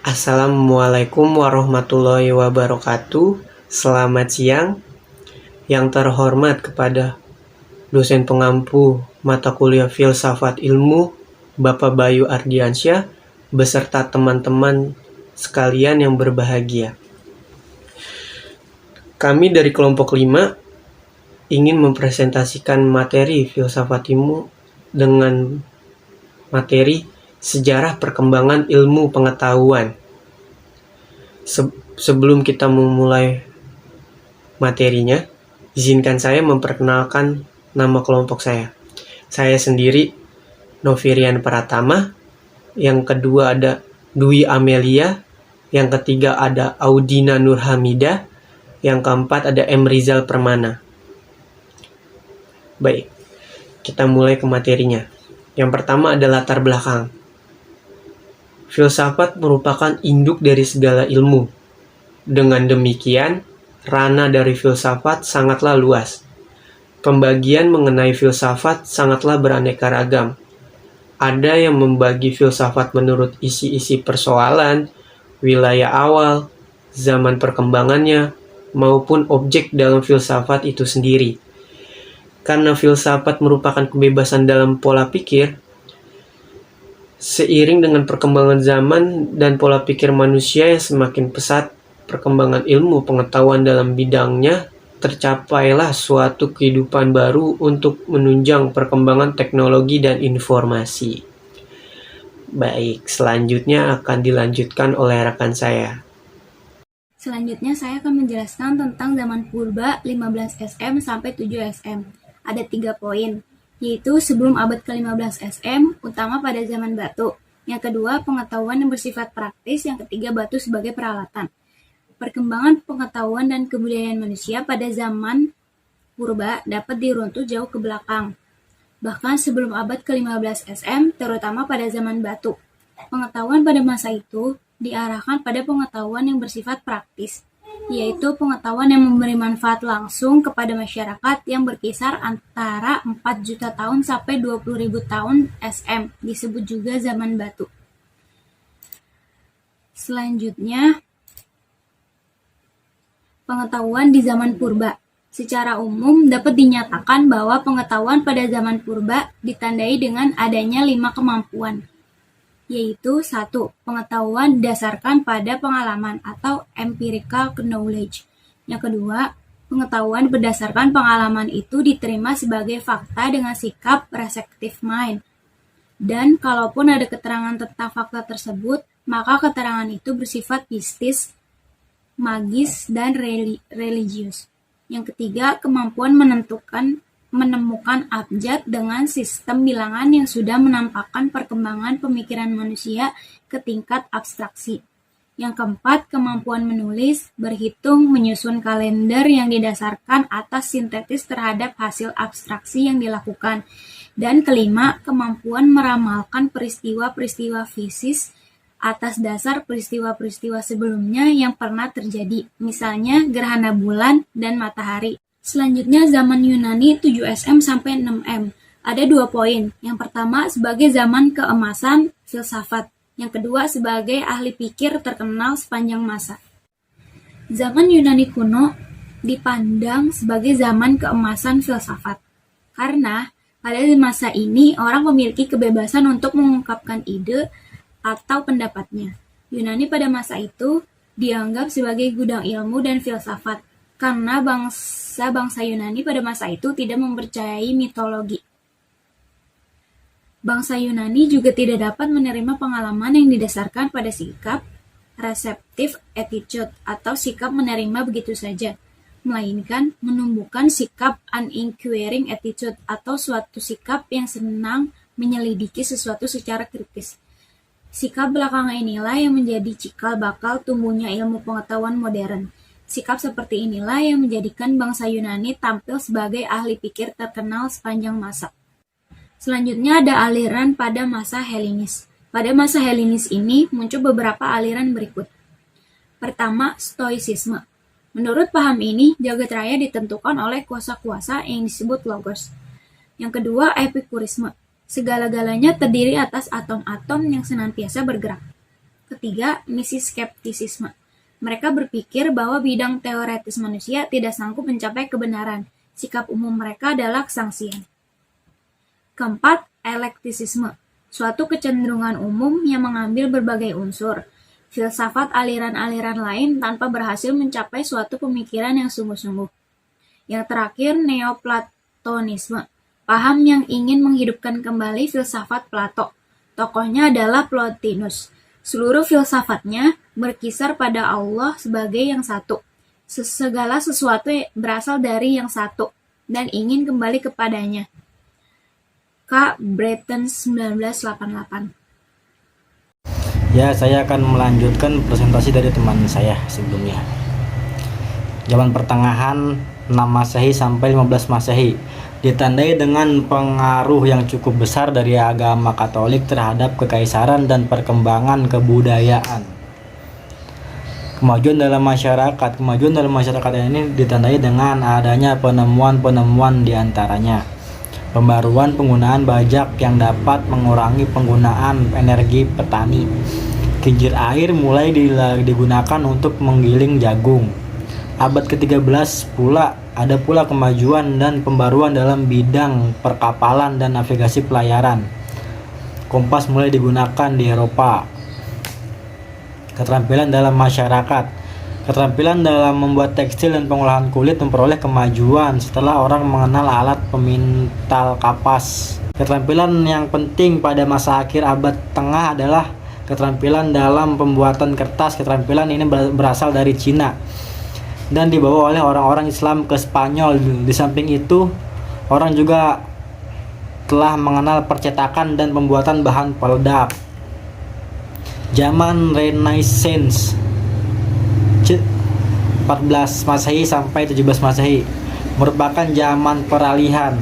Assalamualaikum warahmatullahi wabarakatuh. Selamat siang. Yang terhormat kepada dosen pengampu mata kuliah Filsafat Ilmu, Bapak Bayu Ardiansyah, beserta teman-teman sekalian yang berbahagia. Kami dari kelompok 5 ingin mempresentasikan materi Filsafat Ilmu dengan materi sejarah perkembangan ilmu pengetahuan. Sebelum kita memulai materinya, izinkan saya memperkenalkan nama kelompok saya. Saya sendiri, Novirian Pratama. Yang kedua ada Dwi Amelia. Yang ketiga ada Audina Nurhamida. Yang keempat ada M. Rizal Permana. Baik, kita mulai ke materinya. Yang pertama ada latar belakang. Filsafat merupakan induk dari segala ilmu. Dengan demikian, ranah dari filsafat sangatlah luas. Pembagian mengenai filsafat sangatlah beraneka ragam. Ada yang membagi filsafat menurut isi-isi persoalan, wilayah awal, zaman perkembangannya, maupun objek dalam filsafat itu sendiri. Karena filsafat merupakan kebebasan dalam pola pikir, seiring dengan perkembangan zaman dan pola pikir manusia yang semakin pesat, perkembangan ilmu pengetahuan dalam bidangnya, tercapailah suatu kehidupan baru untuk menunjang perkembangan teknologi dan informasi. Baik, selanjutnya akan dilanjutkan oleh rekan saya. Selanjutnya saya akan menjelaskan tentang zaman purba 15 SM sampai 7 SM. Ada 3 poin, yaitu sebelum abad ke-15 SM, utama pada zaman batu. Yang kedua, pengetahuan yang bersifat praktis. Yang ketiga, batu sebagai peralatan. Perkembangan pengetahuan dan kebudayaan manusia pada zaman purba dapat diruntuh jauh ke belakang, bahkan sebelum abad ke-15 SM, terutama pada zaman batu. Pengetahuan pada masa itu diarahkan pada pengetahuan yang bersifat praktis, yaitu pengetahuan yang memberi manfaat langsung kepada masyarakat yang berkisar antara 4 juta tahun sampai 20.000 tahun SM, disebut juga zaman batu. Selanjutnya, pengetahuan di zaman purba. Secara umum dapat dinyatakan bahwa pengetahuan pada zaman purba ditandai dengan adanya 5 kemampuan, yaitu 1. Pengetahuan didasarkan pada pengalaman atau empirical knowledge. Yang kedua, pengetahuan berdasarkan pengalaman itu diterima sebagai fakta dengan sikap receptive mind. Dan kalaupun ada keterangan tentang fakta tersebut, maka keterangan itu bersifat mistis, magis, dan religius. Yang ketiga, kemampuan menemukan abjad dengan sistem bilangan yang sudah menampakkan perkembangan pemikiran manusia ke tingkat abstraksi. Yang keempat, kemampuan menulis, berhitung, menyusun kalender yang didasarkan atas sintetis terhadap hasil abstraksi yang dilakukan. Dan kelima, kemampuan meramalkan peristiwa-peristiwa fisik atas dasar peristiwa-peristiwa sebelumnya yang pernah terjadi, misalnya gerhana bulan dan matahari. Selanjutnya zaman Yunani 7 SM sampai 6 M. Ada 2 poin. Yang pertama sebagai zaman keemasan filsafat. Yang kedua sebagai ahli pikir terkenal sepanjang masa. Zaman Yunani kuno dipandang sebagai zaman keemasan filsafat. Karena pada masa ini orang memiliki kebebasan untuk mengungkapkan ide atau pendapatnya. Yunani pada masa itu dianggap sebagai gudang ilmu dan filsafat, karena bangsa-bangsa Yunani pada masa itu tidak mempercayai mitologi. Bangsa Yunani juga tidak dapat menerima pengalaman yang didasarkan pada sikap receptive attitude atau sikap menerima begitu saja, melainkan menumbuhkan sikap uninquiring attitude atau suatu sikap yang senang menyelidiki sesuatu secara kritis. Sikap belakangan inilah yang menjadi cikal bakal tumbuhnya ilmu pengetahuan modern. Sikap seperti inilah yang menjadikan bangsa Yunani tampil sebagai ahli pikir terkenal sepanjang masa. Selanjutnya ada aliran pada masa Helenis. Pada masa Helenis ini muncul beberapa aliran berikut. Pertama, Stoicisme. Menurut paham ini, jagat raya ditentukan oleh kuasa-kuasa yang disebut logos. Yang kedua, Epikurisme. Segala-galanya terdiri atas atom-atom yang senantiasa bergerak. Ketiga, misi skeptisisme. Mereka berpikir bahwa bidang teoretis manusia tidak sanggup mencapai kebenaran. Sikap umum mereka adalah kesangsian. Keempat, elektisisme. Suatu kecenderungan umum yang mengambil berbagai unsur, filsafat aliran-aliran lain tanpa berhasil mencapai suatu pemikiran yang sungguh-sungguh. Yang terakhir, neoplatonisme. Paham yang ingin menghidupkan kembali filsafat Plato. Tokohnya adalah Plotinus. Seluruh filsafatnya berkisar pada Allah sebagai yang satu. Segala sesuatu berasal dari yang satu dan ingin kembali kepadanya. K. Breton 1988. Ya, saya akan melanjutkan presentasi dari teman saya sebelumnya. Zaman pertengahan 6 Masehi sampai 15 Masehi ditandai dengan pengaruh yang cukup besar dari agama Katolik terhadap kekaisaran dan perkembangan kebudayaan. Kemajuan dalam masyarakat ini ditandai dengan adanya penemuan-penemuan diantaranya pembaruan penggunaan bajak yang dapat mengurangi penggunaan energi petani. Kincir air mulai digunakan untuk menggiling jagung. Abad ke-13 ada pula kemajuan dan pembaruan dalam bidang perkapalan dan navigasi pelayaran. Kompas mulai digunakan di Eropa. Keterampilan dalam masyarakat. Keterampilan dalam membuat tekstil dan pengolahan kulit memperoleh kemajuan setelah orang mengenal alat pemintal kapas. Keterampilan yang penting pada masa akhir abad tengah adalah keterampilan dalam pembuatan kertas. Keterampilan ini berasal dari Cina dan dibawa oleh orang-orang Islam ke Spanyol. Di samping itu, orang juga telah mengenal percetakan dan pembuatan bahan peledak. Zaman Renaissance 14 Masehi sampai 17 Masehi merupakan zaman peralihan.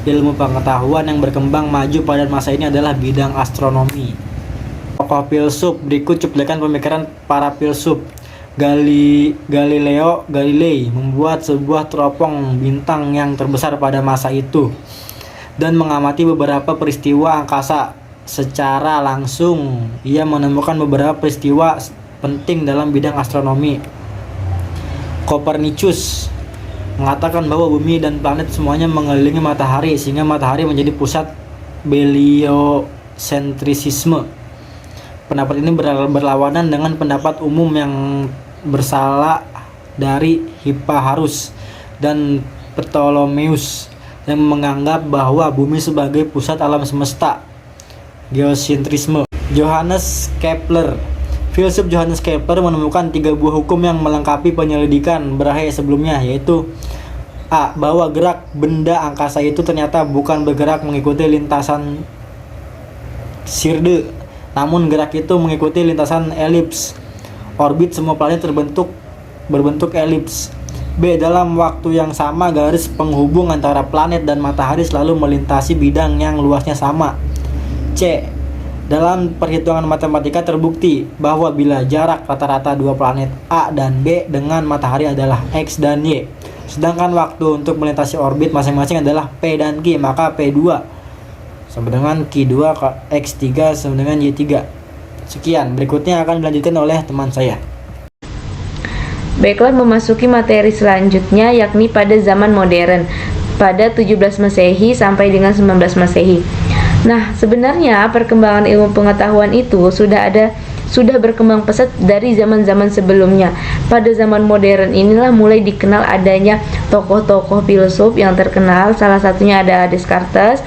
Ilmu pengetahuan yang berkembang maju pada masa ini adalah bidang astronomi. Tokoh filsuf berikut cuplikan pemikiran para filsuf. Galileo Galilei membuat sebuah teropong bintang yang terbesar pada masa itu dan mengamati beberapa peristiwa angkasa secara langsung. Ia menemukan beberapa peristiwa penting dalam bidang astronomi. Kopernikus mengatakan bahwa bumi dan planet semuanya mengelilingi matahari sehingga matahari menjadi pusat heliocentrisme. Pendapat ini berlawanan dengan pendapat umum yang berasal dari Hipparchus dan Ptolemeus yang menganggap bahwa bumi sebagai pusat alam semesta. Geosentrisme. Johannes Kepler. Filsuf Johannes Kepler menemukan 3 buah hukum yang melengkapi penyelidikan Brahe sebelumnya, yaitu A. Bahwa gerak benda angkasa itu ternyata bukan bergerak mengikuti lintasan sirde, namun gerak itu mengikuti lintasan elips. Orbit semua planet berbentuk elips. B. Dalam waktu yang sama, garis penghubung antara planet dan matahari selalu melintasi bidang yang luasnya sama. C. Dalam perhitungan matematika terbukti bahwa bila jarak rata-rata dua planet A dan B dengan matahari adalah X dan Y, sedangkan waktu untuk melintasi orbit masing-masing adalah P dan Q, maka P2 sama dengan Q2, X3 sama dengan Y3. Sekian, berikutnya akan dilanjutkan oleh teman saya. Baiklah, memasuki materi selanjutnya yakni pada zaman modern pada 17 Masehi sampai dengan 19 Masehi. Nah, sebenarnya perkembangan ilmu pengetahuan itu sudah berkembang pesat dari zaman-zaman sebelumnya. Pada zaman modern inilah mulai dikenal adanya tokoh-tokoh filsuf yang terkenal. Salah satunya ada Descartes,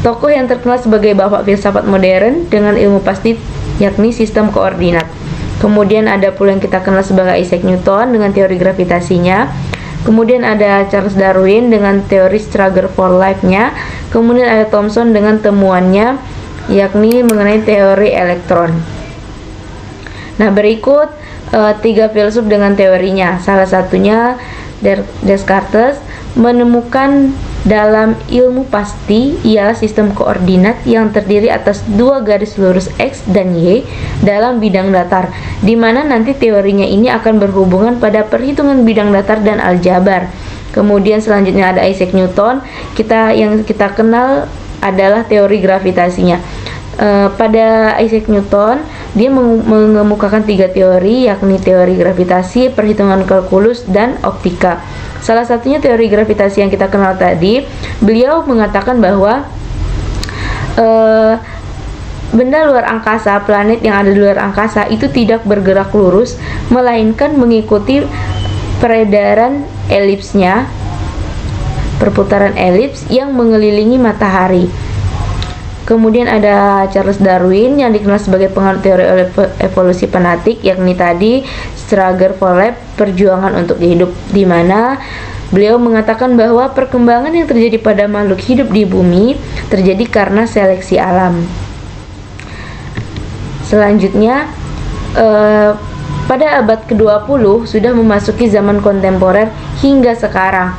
tokoh yang terkenal sebagai bapak filsafat modern dengan ilmu pasti yakni sistem koordinat. Kemudian ada pula yang kita kenal sebagai Isaac Newton dengan teori gravitasinya. Kemudian ada Charles Darwin dengan teori struggle for life-nya. Kemudian ada Thomson dengan temuannya yakni mengenai teori elektron. Nah, berikut 3 filsuf dengan teorinya. Salah satunya Descartes menemukan dalam ilmu pasti ialah sistem koordinat yang terdiri atas 2 garis lurus X dan Y dalam bidang datar, di mana nanti teorinya ini akan berhubungan pada perhitungan bidang datar dan aljabar. Kemudian selanjutnya ada Isaac Newton, yang kita kenal adalah teori gravitasinya. Pada Isaac Newton dia mengemukakan 3 teori, yakni teori gravitasi, perhitungan kalkulus, dan optika. Salah satunya teori gravitasi yang kita kenal tadi, beliau mengatakan bahwa benda luar angkasa, planet yang ada di luar angkasa itu tidak bergerak lurus, melainkan mengikuti peredaran elipsnya, perputaran elips yang mengelilingi matahari. Kemudian ada Charles Darwin yang dikenal sebagai penganut teori evolusi fanatik, yakni tadi Struggle-for-Life, perjuangan untuk hidup, di mana beliau mengatakan bahwa perkembangan yang terjadi pada makhluk hidup di bumi terjadi karena seleksi alam. Selanjutnya, pada abad ke-20 sudah memasuki zaman kontemporer hingga sekarang.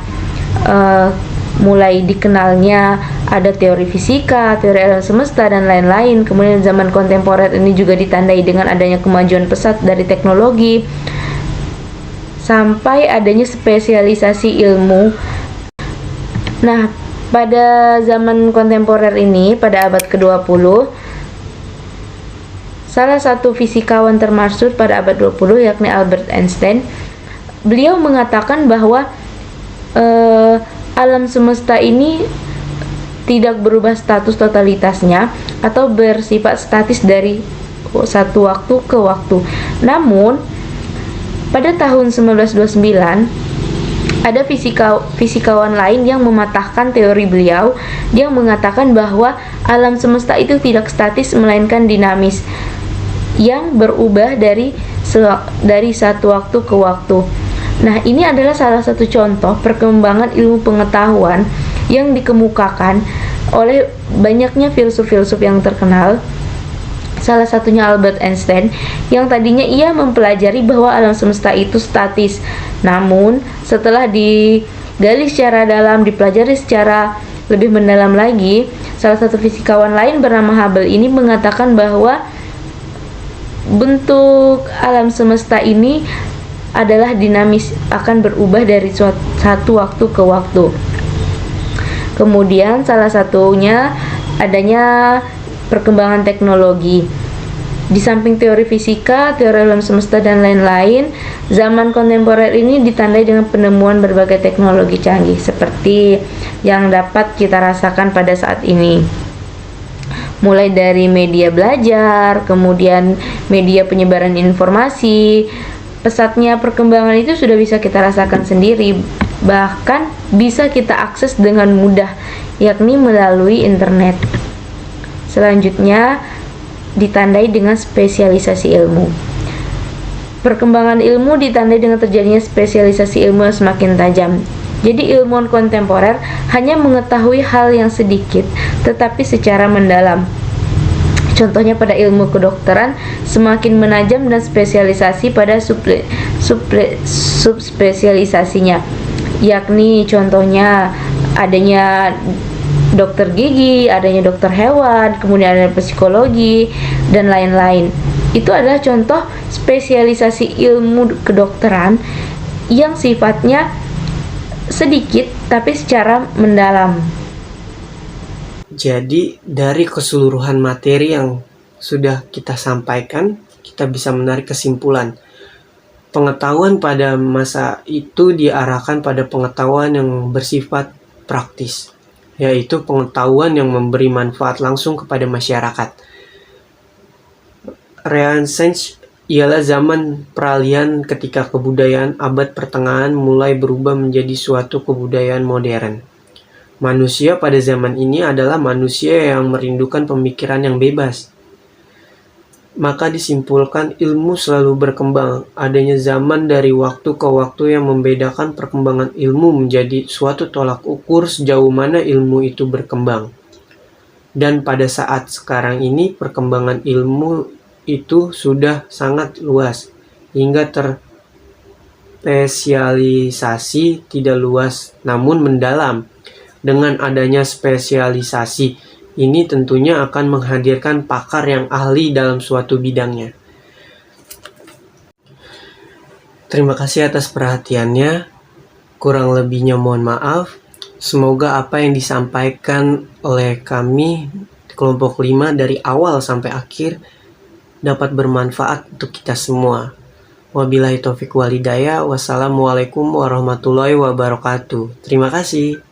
Mulai dikenalnya ada teori fisika, teori alam semesta, dan lain-lain. Kemudian zaman kontemporer ini juga ditandai dengan adanya kemajuan pesat dari teknologi, sampai adanya spesialisasi ilmu. Nah, pada zaman kontemporer ini, pada abad ke-20, salah satu fisikawan termasyhur pada abad 20, yakni Albert Einstein, beliau mengatakan bahwa alam semesta ini tidak berubah status totalitasnya atau bersifat statis dari satu waktu ke waktu. Namun, pada tahun 1929 ada fisikawan lain yang mematahkan teori beliau, yang mengatakan bahwa alam semesta itu tidak statis melainkan dinamis, yang berubah dari satu waktu ke waktu. Nah, ini adalah salah satu contoh perkembangan ilmu pengetahuan yang dikemukakan oleh banyaknya filsuf-filsuf yang terkenal. Salah satunya Albert Einstein, yang tadinya ia mempelajari bahwa alam semesta itu statis. Namun, setelah digali secara dalam, dipelajari secara lebih mendalam lagi, salah satu fisikawan lain bernama Hubble ini mengatakan bahwa bentuk alam semesta ini adalah dinamis, akan berubah dari satu waktu ke waktu. Kemudian salah satunya adanya perkembangan teknologi. Di samping teori fisika, teori alam semesta, dan lain-lain, zaman kontemporer ini ditandai dengan penemuan berbagai teknologi canggih seperti yang dapat kita rasakan pada saat ini. Mulai dari media belajar, kemudian media penyebaran informasi. Pesatnya perkembangan itu sudah bisa kita rasakan sendiri, bahkan bisa kita akses dengan mudah, yakni melalui internet. Selanjutnya ditandai dengan spesialisasi ilmu. Perkembangan ilmu ditandai dengan terjadinya spesialisasi ilmu yang semakin tajam. Jadi ilmuwan kontemporer hanya mengetahui hal yang sedikit, tetapi secara mendalam. Contohnya pada ilmu kedokteran semakin menajam dan spesialisasi pada subspesialisasinya, yakni contohnya adanya dokter gigi, adanya dokter hewan, kemudian ada psikologi, dan lain-lain. Itu adalah contoh spesialisasi ilmu kedokteran yang sifatnya sedikit tapi secara mendalam. Jadi, dari keseluruhan materi yang sudah kita sampaikan, kita bisa menarik kesimpulan. Pengetahuan pada masa itu diarahkan pada pengetahuan yang bersifat praktis, yaitu pengetahuan yang memberi manfaat langsung kepada masyarakat. Renaissance ialah zaman peralihan ketika kebudayaan abad pertengahan mulai berubah menjadi suatu kebudayaan modern. Manusia pada zaman ini adalah manusia yang merindukan pemikiran yang bebas. Maka disimpulkan ilmu selalu berkembang. Adanya zaman dari waktu ke waktu yang membedakan perkembangan ilmu menjadi suatu tolak ukur sejauh mana ilmu itu berkembang. Dan pada saat sekarang ini perkembangan ilmu itu sudah sangat luas, hingga terspesialisasi tidak luas namun mendalam. Dengan adanya spesialisasi ini tentunya akan menghadirkan pakar yang ahli dalam suatu bidangnya. Terima kasih atas perhatiannya. Kurang lebihnya mohon maaf. Semoga apa yang disampaikan oleh kami kelompok 5 dari awal sampai akhir dapat bermanfaat untuk kita semua. Wabillahi taufiq wal hidayah. Wassalamualaikum warahmatullahi wabarakatuh. Terima kasih.